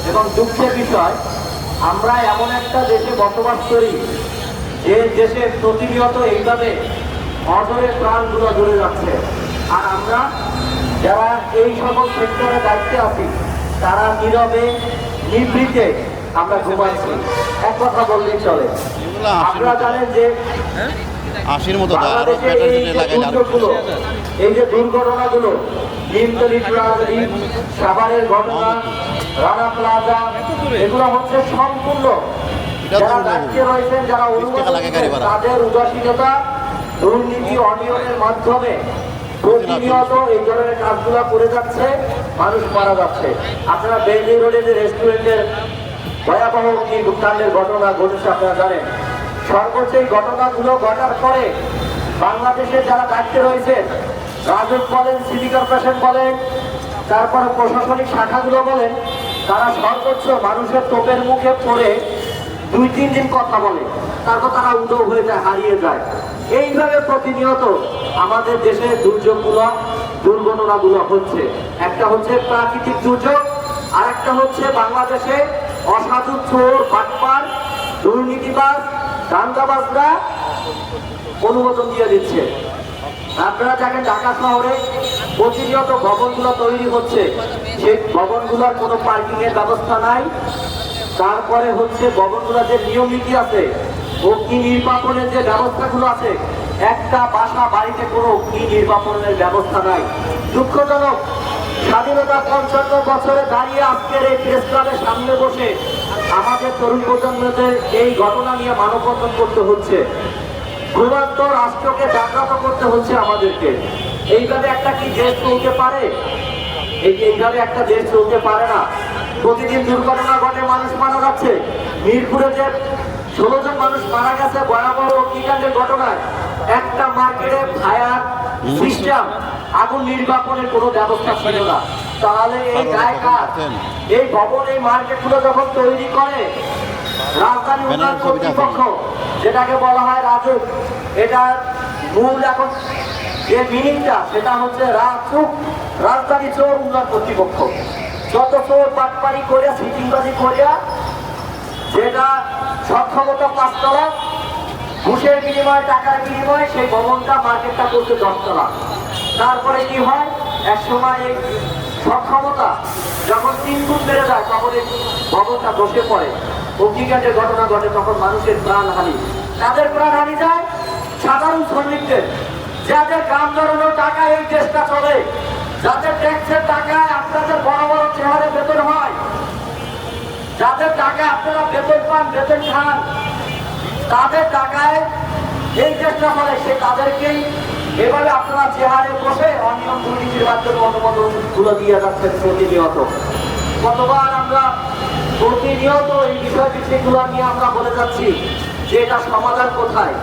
এবং দুঃখের বিষয়, আমরা এমন একটা দেশে বসবাস করি যে দেশে প্রতিনিয়ত এইভাবে অজরে প্রাণগুলো জ্বলে যাচ্ছে, আর আমরা যারা এই সকল সেক্টরে দায়িত্বে আছি তারা নীরবে নিভৃতে আমরা ঘুমাইছি। এক কথা বললেই চলে। আপনারা জানেন যে এই যে দুর্ঘটনাগুলো, নিমতলী সাভারের ঘটনা, রানা প্লাজা, এগুলো হচ্ছে সম্পূর্ণ যারা দায়িত্বে রয়েছেন, যারা তাদের উদাসীনতা, দুর্নীতি, অনিয়মের মাধ্যমে প্রতিনিয়ত এই ধরনের কাজগুলো করে যাচ্ছে, মানুষ মারা যাচ্ছে। আপনারা বেইলি রোডে যে রেস্টুরেন্টের ভয়াবহ কাণ্ডের ঘটনা ঘটেছে আপনারা জানেন। সর্বোচ্চ এই ঘটনাগুলো ঘটার পরে বাংলাদেশে যারা দায়িত্বে রয়েছে, রাজুক বলেন, সিটি কর্পোরেশন বলেন, তারপরে প্রশাসনিক শাখাগুলো বলেন, তারা সর্বোচ্চ মানুষের তোপের মুখে পড়ে 2-3 দিন কথা বলে, তারপর তারা উদৌ হয়ে যায়, হারিয়ে যায়। এইভাবে প্রতিনিয়ত আমাদের দেশে দুর্যোগগুলো, দুর্ঘটনাগুলো হচ্ছে। একটা হচ্ছে প্রাকৃতিক দুর্যোগ, আর একটা হচ্ছে বাংলাদেশে অসাধু চোর, বাটপার, দুর্নীতিবাজ, দাঙ্গাবাজরা অনুমোদন দিয়ে দিচ্ছে। আপনারা দেখেন ঢাকা শহরে প্রতিনিয়ত ভবনগুলো তৈরি হচ্ছে, সেই ভবনগুলোর কোনো পার্কিং এর ব্যবস্থা নাই। তারপরে হচ্ছে ভবনগুলোর যে নিয়ম নীতি আছে, অগ্নি নির্বাপনের যে ব্যবস্থাগুলো আছে, একটা বাসা বাড়িতে কোনো অগ্নি নির্বাপনের ব্যবস্থা নাই। দুঃখজনক, স্বাধীনতা 55 বছরে দাঁড়িয়ে আজকের এই প্রেস ক্লাবের সামনে বসে আমাদের তরুণ প্রজন্মদের এই ঘটনা নিয়ে মানববন্ধন করতে হচ্ছে। ঘুমান্ত রাষ্ট্রকে জাগ্রত করতে হচ্ছে আমাদেরকে। এইভাবে একটা কি দেশ চলতে পারে? এইভাবে একটা দেশ চলতে পারে না। প্রতিদিন দুর্ঘটনা ঘটে, মানুষ মারা যাচ্ছে। মিরপুরে যে 16 জন মানুষ মারা গেছে ভয়াবহ অগ্নিকাণ্ডের ঘটনায়, একটা মার্কেটে ফায়ার সিস্টেম, আগুন নির্বাপনের কোনো ব্যবস্থা ছিল না। তাহলে এই জায়গা, এই ভবন, এই মার্কেটগুলো যখন তৈরি করে রাজধানী উন্নয়ন কর্তৃপক্ষ, যেটাকে বলা হয় রাজুক, এটার মূল এখন যে মিনিংটা সেটা হচ্ছে রাজুক, রাজধানী চোর উন্নয়ন কর্তৃপক্ষ। যত চোর বাটপারি করে, সিটিংবাজি করিয়া, যেটা সক্ষমতা 5 তলা, ঘুষের বিনিময়ে, টাকার বিনিময়ে সেই ভবনটা, মার্কেটটা করতে 10 তলা। তারপরে কি হয়, এক সময় এই সক্ষমতা যখন 3 গুণ বেড়ে যায়, তখন এই ভবনটা বসে পড়ে, অগ্নিকাণ্ডের ঘটনা ঘটে, তখন মানুষের প্রাণহানি। তাদের প্রাণহানি যায় সাধারণ শ্রমিকদের, যাদের গ্রাম ধরানোর টাকা এই দেশটা চলে, যাদের ট্যাক্সের টাকায় আপনাদের বড় বড় চেহারে বেতন হয়, যাদের টাকা আপনারা বেতন পান, বেতন খান, তাদের টাকায় এই দেশটা চলে, সে তাদেরকেই এভাবে আপনারা চেহারে বসে অনিয়ম দুর্নীতির মাধ্যমে অনুমোদন গুলো দিয়ে যাচ্ছেন প্রতিনিয়ত। কতবার আমরা প্রতিনিয়ত এই বিষয় বিষয়গুলো নিয়ে আমরা বলে যাচ্ছি যে এটা সমাধান কোথায়,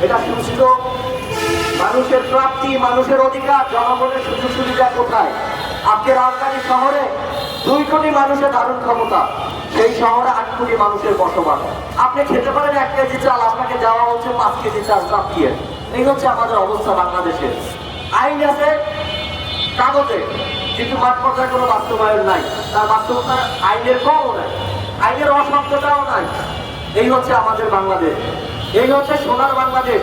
এটা সুষ্ঠু মানুষের প্রাপ্তি, মানুষের অধিকার, জনগণের সুযোগ সুবিধা কোথায়। আজকে রাজধানী শহরে 2 কোটি মানুষের ধারণ ক্ষমতা, সেই শহরে 8 কোটি মানুষের বসবাস। আপনি খেতে পারেন 1 কেজি চাল, আপনাকে দেওয়া হচ্ছে 5 কেজি চাল চাপিয়ে। এই হচ্ছে আমাদের অবস্থা বাংলাদেশের। আইন আছে কাগজে, কিন্তু মাঠ পর্যায়ে কোনো বাস্তবায়ন নাই। তার বাস্তবতা আইনের কমও নাই, আইনের অসংখ্যতাও নাই। এই হচ্ছে আমাদের বাংলাদেশ, এই হচ্ছে সোনার বাংলাদেশ।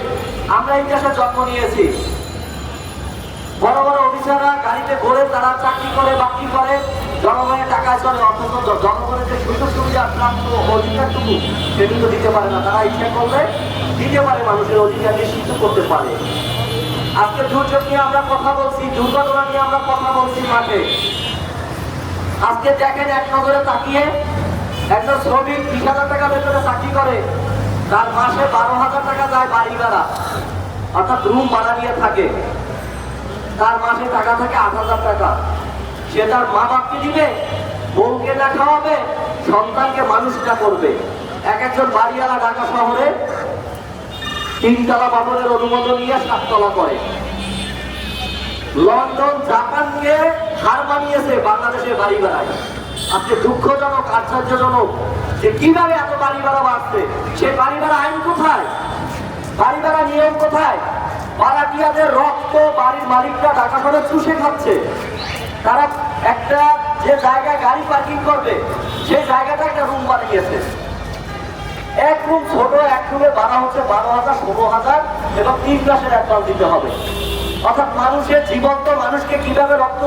আমরা এই দেশে জন্ম নিয়েছি। বড় বড় অফিসাররা গাড়িতে ঘোরে, তারা চাকরি করে, বাকরি করে, জনগণের টাকায় চলে, অথচ জনগণের যে সুযোগ সুবিধা প্রাপ্ত অধিকারটুকু সেগুলো দিতে পারে না। তারা ইচ্ছা করলে দিতে পারে, মানুষের অধিকার নিশ্চিত করতে পারে। আজকে দুর্যোগ নিয়ে আমরা কথা বলছি, দুর্ঘটনা নিয়ে আমরা কথা বলছি মাঠে। আজকে দেখেন, এক নজরে তাকিয়ে একজন শ্রমিক 20,000 টাকা বেতনে চাকরি করে, তার মাসে 12,000 টাকা যায় বাড়ি ভাড়া, অর্থাৎ রুম ভাড়া নিয়ে থাকে। তার মাসে টাকা থাকে 8,000 টাকা। সে তার মা বাপকে দিবে, বউকে না খাওয়াবে, সন্তানকে মানুষটা করবে। একজন বাড়িওয়ালা ঢাকা শহরে 3 তলা ভবনের অনুমোদন নিয়ে 7 তলা করে। লন্ডন, জাপানকে হার মানিয়েছে বাংলাদেশের বাড়ি ভাড়ায়। আজকে দুঃখজনক, আশ্চর্যজনক যে কিভাবে এত বাড়ি ভাড়া বাড়ছে। সে বাড়ি ভাড়া আইন কোথায়, বাড়ি ভাড়া নিয়ম কোথায়? ভাড়াটিয়াদের রক্ত বাড়ির মালিকরা ঢাকা শহরে চুষে খাচ্ছে। তারা একটা যে জায়গায় গাড়ি পার্কিং করবে, সেই বানিয়েছে। এক রুম ছোট, এক রুমে ভাড়া হচ্ছে 12,000, 16,000 এবং 3 মাসের অ্যাডভান্স দিতে হবে। অর্থাৎ মানুষের জীবন্ত মানুষকে কিভাবে রক্ত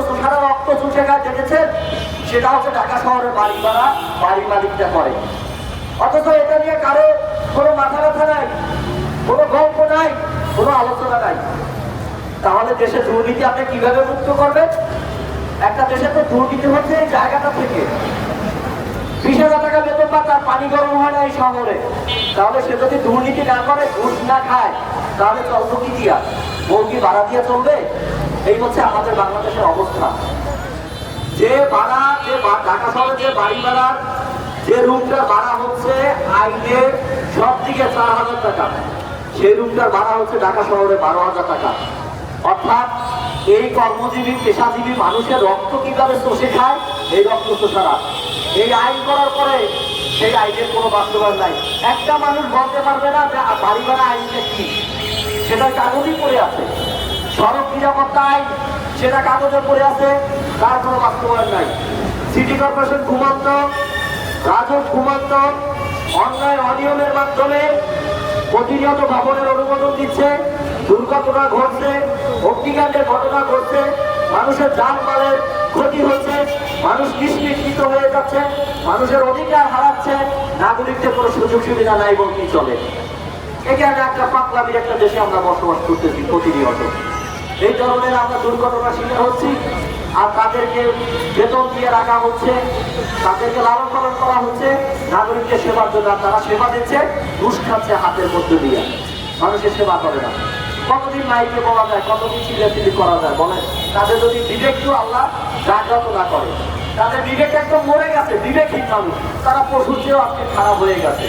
চুষে খায় দেখেছেন? সেটা হচ্ছে ঢাকা শহরে বাড়ি ভাড়া বাড়ি মালিকটা করে। অথচ এটা নিয়ে কারো কোনো মাথা ব্যথা নাই, কোনো গল্প নাই, কোনো আলোচনা নাই। তাহলে দেশে দুর্নীতি আপনি কিভাবে মুক্ত করবেন? একটা দেশে তো দুর্নীতি হচ্ছে এই জায়গাটা থেকে। 20,000 টাকা বেতন বা তার পানি গরম হয় না এই শহরে। তাহলে সে যদি দুর্নীতি না করে, ঘুষ না খায়, তাহলে চলতো কি দিয়া? বউ কি ভাড়া দিয়ে চলবে? এই হচ্ছে আমাদের বাংলাদেশের অবস্থা। যে ভাড়া, যে ঢাকা শহরে যে বাড়ি ভাড়ার যে রুমটার ভাড়া হচ্ছে আইনের সব দিকে 4,000 টাকা, সেই রুমটার ভাড়া হচ্ছে ঢাকা শহরে 12,000 টাকা। অর্থাৎ এই কর্মজীবী পেশাজীবী মানুষের রক্ত কিভাবে চষে খায়, এই রক্ত চোষারা। এই আইন করার পরে সেই আইনের কোনো বাস্তবায়ন নাই। একটা মানুষ বলতে পারবে না যে বাড়ি ভাড়া আইনটা কি, সেটা কাগজই পড়ে আছে। সড়ক নিরাপত্তা আইন, সেটা কাগজে পড়ে আছে, তার কোনো বাস্তবায়ন নাই। সিটি কর্পোরেশন ঘুমান্ত, রাজক ঘুমান্ত, অন্যায় অনিয়মের মাধ্যমে প্রতিনিয়ত ভবনের অনুমোদন দিচ্ছে, দুর্ঘটনা ঘটছে, অগ্নিকাণ্ডের ঘটনা ঘটছে, মানুষের জানমালের ক্ষতি হচ্ছে, মানুষ নিষ্পেষিত হয়ে যাচ্ছে, মানুষের অধিকার হারাচ্ছে, নাগরিকদের কোনো সুযোগ সুবিধা নাই বলতেই চলে। এখানে একটা পাগলামির একটা দেশে আমরা বসবাস করতেছি প্রতিনিয়ত। এই ধরনের আমরা দুর্ঘটনার শিকার হচ্ছি, আর তাদেরকে বেতন দিয়ে রাখা হচ্ছে, তাদেরকে লালন পালন করা হচ্ছে নাগরিকদের সেবার জন্য। তারা সেবা দিচ্ছে, ঘুষ খাচ্ছে হাতের মধ্যে দিয়ে, মানুষের সেবা করে না। কতদিন মাইকে বলা যায়, কতদিন চিল্লাচিল্লি করা যায় বলেন? তাদের যদি বিবেকটু আল্লাহ জাগ্রত না করে, তাদের বিবেক একদম মরে গেছে, বিবেকহীন মানুষ, তারা পশুর চেয়েও আজকে খারাপ হয়ে গেছে।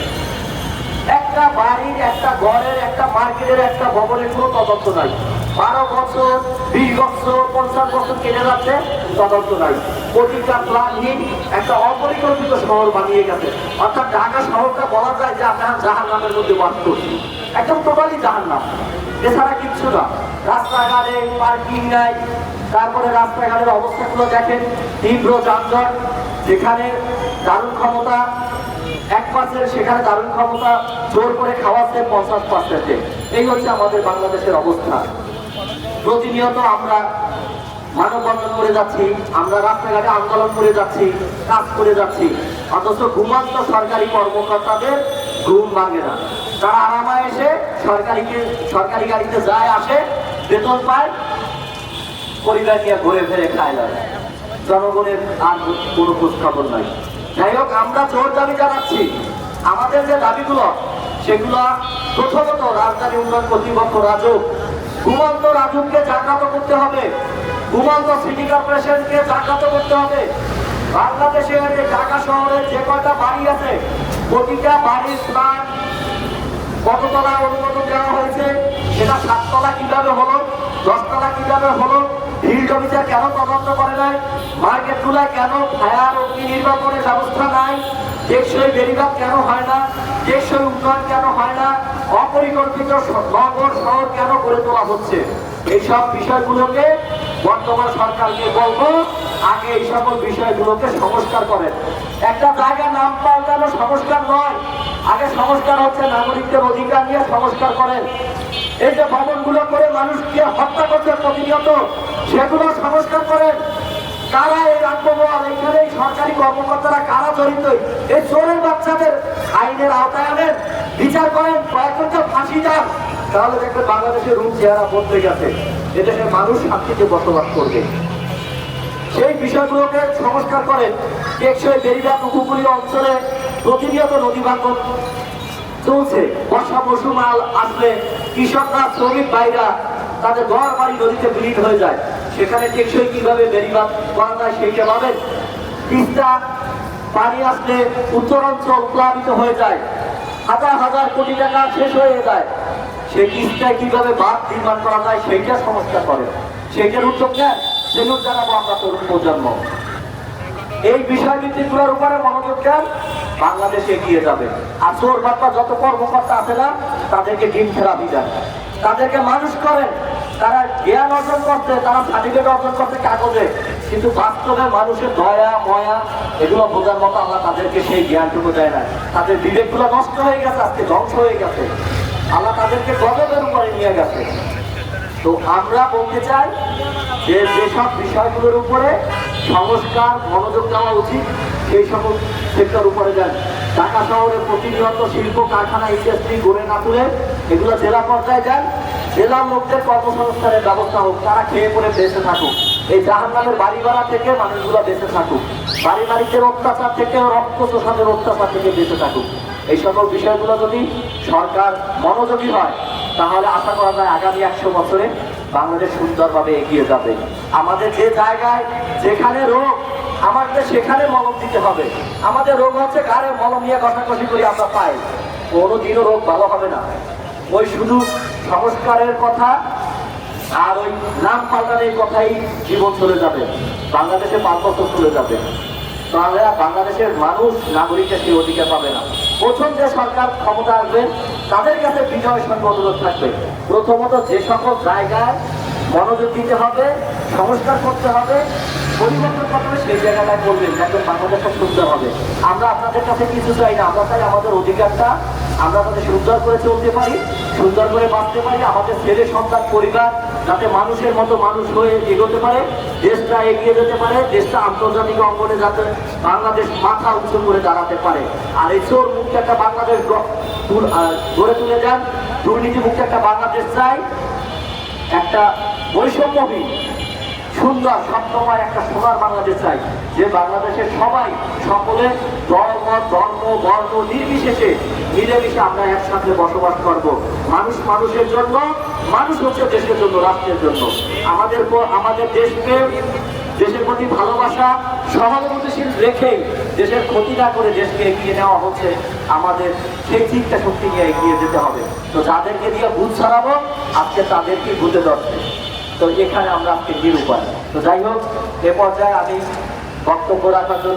একটা বাড়ির, একটা ঘরের, একটা মার্কেটের, একটা ভবনের কোনো তদন্ত নাই। 12 বছর, 20 বছর, 50 বছর কেটে যাচ্ছে, তদন্ত নাই। প্রতিটা প্ল্যানহীন একটা অপরিকল্পিত শহর বানিয়ে গেছে। অর্থাৎ ঢাকা শহরটা বলা যায় যে আপনারা জাহান্নামের মধ্যে বাস করছি, একদম টোটালি জাহান্নাম, এছাড়া কিচ্ছু না। রাস্তাঘাটে পার্কিং নাই, তারপরে রাস্তাঘাটের অবস্থাগুলো দেখেন, তীব্র যানজট, যেখানে দারুণ ক্ষমতা 1%, সেখানে দারুণ ক্ষমতা জোর করে খাওয়াচ্ছে 50%। এই হচ্ছে আমাদের বাংলাদেশের অবস্থা। প্রতিনিয়ত আমরা মানববন্ধন করে যাচ্ছি, আমরা রাস্তাঘাটে আন্দোলন করে যাচ্ছি, কাজ করে যাচ্ছি, অথচ ঘুমান্ত সরকারি কর্মকর্তাদের ঘুম ভাঙে না। তারা আরামায়েসে সরকারি গাড়িতে যায় আসে, বেতন পায়, পরিবার নিয়ে ঘুরে ফিরে খায় না। জনগণের আর কোনো খোঁজ খবর নাই। যাই হোক, আমরা জোর দাবি জানাচ্ছি। আমাদের যে দাবিগুলো, সেগুলো প্রথমত রাজধানী উন্নয়ন কর্তৃপক্ষ রাজুক, ঘুমন্ত রাজুককে জাগ্রত করতে হবে, ঘুমন্ত সিটি কর্পোরেশনকে জাগ্রত করতে হবে। বাংলাদেশের ঢাকা শহরে যে কয়টা বাড়ি আছে, প্রতিটা বাড়ির প্ল্যান কততলা অনুমোদন দেওয়া হয়েছে, সেটা 7 তলা কিভাবে হলো, 10 তলা কিভাবে হলো, ফিল্ড অফিসার কেন তদন্ত করে নাই, মার্কেটগুলায় কেন ফায়ার অগ্নি নির্বাপনের ব্যবস্থা নাই, টেকসই বেড়িবাঁধ কেন হয় না, টেকসই উন্নয়ন কেন হয় না, অপরিকল্পিত নগর শহর কেন গড়ে তোলা হচ্ছে, এইসব বিষয়গুলোকে বর্তমান সরকারকে বলবো আগে এই সকল বিষয়গুলোকে সংস্কার করেন। একটা জায়গা নাম পাল্টানো সংস্কার নয়, আগে সংস্কার হচ্ছে নাগরিকদের অধিকার নিয়ে সংস্কার করেন। এই যে ভবনগুলো করে মানুষকে হত্যা করছে প্রতিনিয়ত, সেগুলো সংস্কার করেন। কারা এই রাজভবন, এখানে সরকারি কর্মকর্তারা কারা জড়িত, এই চোরের বাচ্চাদের আইনের আওতায় আনেন, বিচার করেন, কয়েকটা ফাঁসি যান, তাহলে দেখবেন বাংলাদেশের রূপ চেহারা বদলে গেছে, এদেশের মানুষ শান্তিতে বসবাস করবে। সেই বিষয়গুলোকে সংস্কার করেন। টেকসই বেড়িবাঁধ উপকূলীয় অঞ্চলে প্রতিনিয়ত নদী ভাঙন চলছে। বর্ষা মৌসুম আসলে কৃষকরা, শ্রমিক ভাইরা তাদের ঘর বাড়ি নদীতে বিলীন হয়ে যায়। সেখানে টেকসই কিভাবে বেড়িবাঁধ করা যায় সেইটা ভাবেন। তিস্তা পানি আসলে উত্তরাঞ্চল প্লাবিত হয়ে যায়, হাজার হাজার কোটি টাকা শেষ হয়ে যায়। সেই তিস্তায় কিভাবে বাঁধ নির্মাণ করা যায় সেইটা সংস্কার করে, সেইটার উদ্যোগ নেন, সেগুলো জানাবো আমরা তরুণ প্রজন্ম। এই বিষয়ভিত্তিকগুলোর উপরে মনোযোগ দেন, বাংলাদেশ এগিয়ে যাবে। আর চোর বার্তা যত কর্মকর্তা আছে না, তাদেরকে ডিম থেরাপি দেন, তাদেরকে মানুষ করেন। তারা জ্ঞান অর্জন করতে, তারা সার্টিফিকেট অর্জন করতে কাগজে, কিন্তু বাস্তবে মানুষের দয়া ময়া এগুলো বোঝার মতো আল্লাহ তাদেরকে সেই জ্ঞানটুকু দেয় না। তাদের বিবেকগুলো নষ্ট হয়ে গেছে, আজকে ধ্বংস হয়ে গেছে। আল্লাহ তাদেরকে গজবের উপরে নিয়ে গেছে। তো আমরা বলতে চাই যে যেসব বিষয়গুলোর উপরে সংস্কার মনোযোগ দেওয়া উচিত সেই সকল সেক্টর উপরে যান। ঢাকা শহরে প্রতিনিয়ত শিল্প কারখানা ইন্ডাস্ট্রি গড়ে না তুলে এগুলো জেলা পর্যায়ে যান, জেলার লোকদের কর্মসংস্থানের ব্যবস্থা হোক, তারা খেয়ে পরে বেঁচে থাকুক। এই জাহান্নামের বাড়ি ভাড়া থেকে মানুষগুলো বেঁচে থাকুক, বাড়ি বাড়িতে অত্যাচার থেকে, রক্ত শোষণের অত্যাচার থেকে বেঁচে থাকুক। এই সকল বিষয়গুলো যদি সরকার মনোযোগী হয় তাহলে আশা করা যায় আগামী 100 বছরে বাংলাদেশ সুন্দরভাবে এগিয়ে যাবে। আমাদের যে জায়গায় যেখানে রোগ আমাদের সেখানে মলম দিতে হবে। আমাদের রোগ হচ্ছে ঘাড়ে মলম নিয়ে কষাকষি করে আমরা পাই, কোনোদিনও রোগ ভালো হবে না। ওই শুধু সংস্কারের কথা আর ওই নাম পাল্টানোর কথাই জীবন চলে যাবে, বাংলাদেশে 5 বছর চলে যাবে। তাহলে বাংলাদেশের মানুষ নাগরিকের সেই অধিকার পাবে না। প্রথম যে সরকার ক্ষমতা আসবে তাদের কাছে বিজয়ের সঙ্গে অনুরোধ থাকবে, প্রথমত যে সকল জায়গায় মনোযোগ দিতে হবে, সংস্কার করতে হবে, পরিবর্তন করতে হবে, সেই জায়গাটায় করবেন, একদম বাংলাদেশটা সুন্দর হবে। আমরা আপনাদের কাছে কিছু চাই না, আমরা চাই আমাদের অধিকারটা আমরা যাতে সুন্দর করে চলতে পারি, সুন্দর করে বাঁচতে পারি, আমাদের ছেলে সন্তান পরিবার যাতে মানুষের মতো মানুষ হয়ে এগোতে পারে, দেশটা এগিয়ে যেতে পারে, দেশটা আন্তর্জাতিক অঙ্গনে যাতে বাংলাদেশ মাথা উঁচু করে দাঁড়াতে পারে। আর এই চোর মুক্ত একটা বাংলাদেশ গড়ে তুলে যান, দুর্নীতি মুক্ত একটা বাংলাদেশ চাই, একটা বৈষম্যহীন সুন্দর সত্যময় একটা সোনার বাংলাদেশ চাই, যে বাংলাদেশের সবাই সকলে ধর্ম বর্ণ নির্বিশেষে মিলেমিশে আমরা একসাথে বসবাস করব। মানুষ মানুষের জন্য, মানুষ হচ্ছে দেশের জন্য, রাষ্ট্রের জন্য। আমাদের দেশকে, দেশের প্রতি ভালোবাসা সহানুভূতিশীল রেখে দেশের ক্ষতি না করে দেশকে এগিয়ে নেওয়া হচ্ছে আমাদের, সেই চিন্তা শক্তি নিয়ে এগিয়ে যেতে হবে। তো যাদেরকে দিয়ে ভূত ছাড়াবো আজকে তাদেরকে ভূতে ধরছে, তো এখানে আমরা আজকে নিরুপায়। তো যাই হোক, এ পর্যায়ে আমি বক্তব্য রাখার জন্য